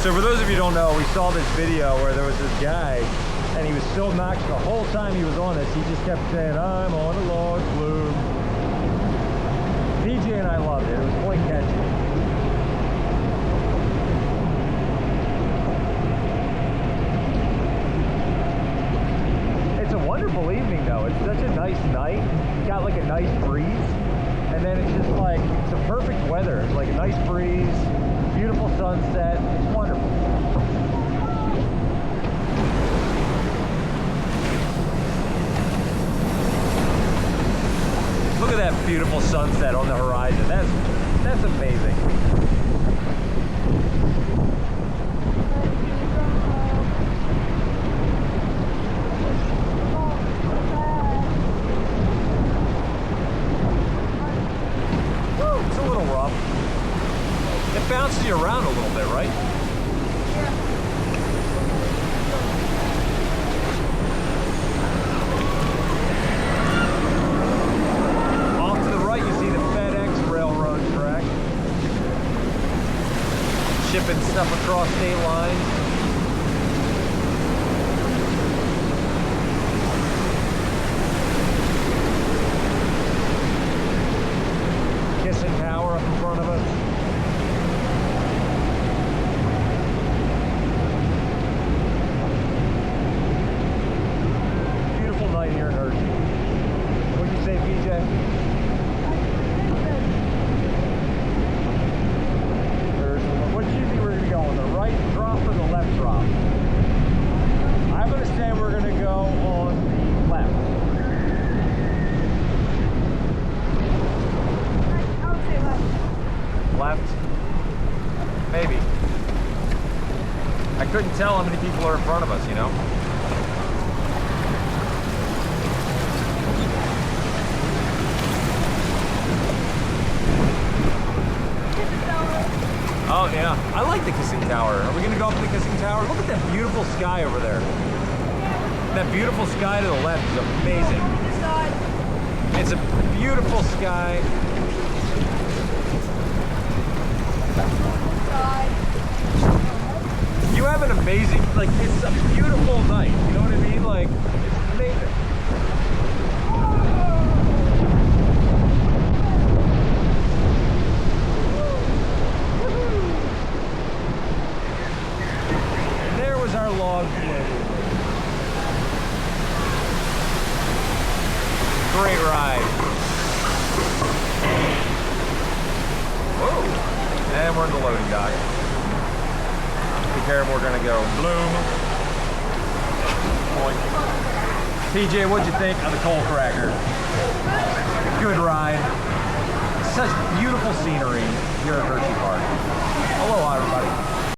So for those of you who don't know, we saw this video where there was this guy and he was so obnoxious the whole time he was on this. He just kept saying, I'm on a log flume. PJ and I loved it. It was quite catchy. It's a wonderful evening though. It's such a nice night. You got like a nice breeze. And then it's just like, it's a perfect weather. It's like a nice breeze, beautiful sunset. It's wonderful. Look at that beautiful sunset on the horizon. That's amazing. Woo, it's a little rough. It bounces you around a little bit, right? Shipping stuff across state lines. Kissing Tower up in front of us. Beautiful night here in Hershey. What'd you say, PJ? On the right drop or the left drop? I'm going to say we're going to go on the left. I would say left. Left? Maybe. I couldn't tell how many people are in front of us, you know? Oh yeah, I like the kissing tower. Are we gonna go up the kissing tower? Look at that beautiful sky over there. That beautiful sky to the left is amazing. It's a beautiful sky. You have an amazing, like, it's a beautiful night. You know what I mean? Like, it's amazing. Our log flume. Great ride. Whoa. And we're in the loading dock. Be careful, we're gonna go Flume. PJ, what'd you think of the coal cracker? Good ride. Such beautiful scenery here at Hersheypark. Aloha, everybody.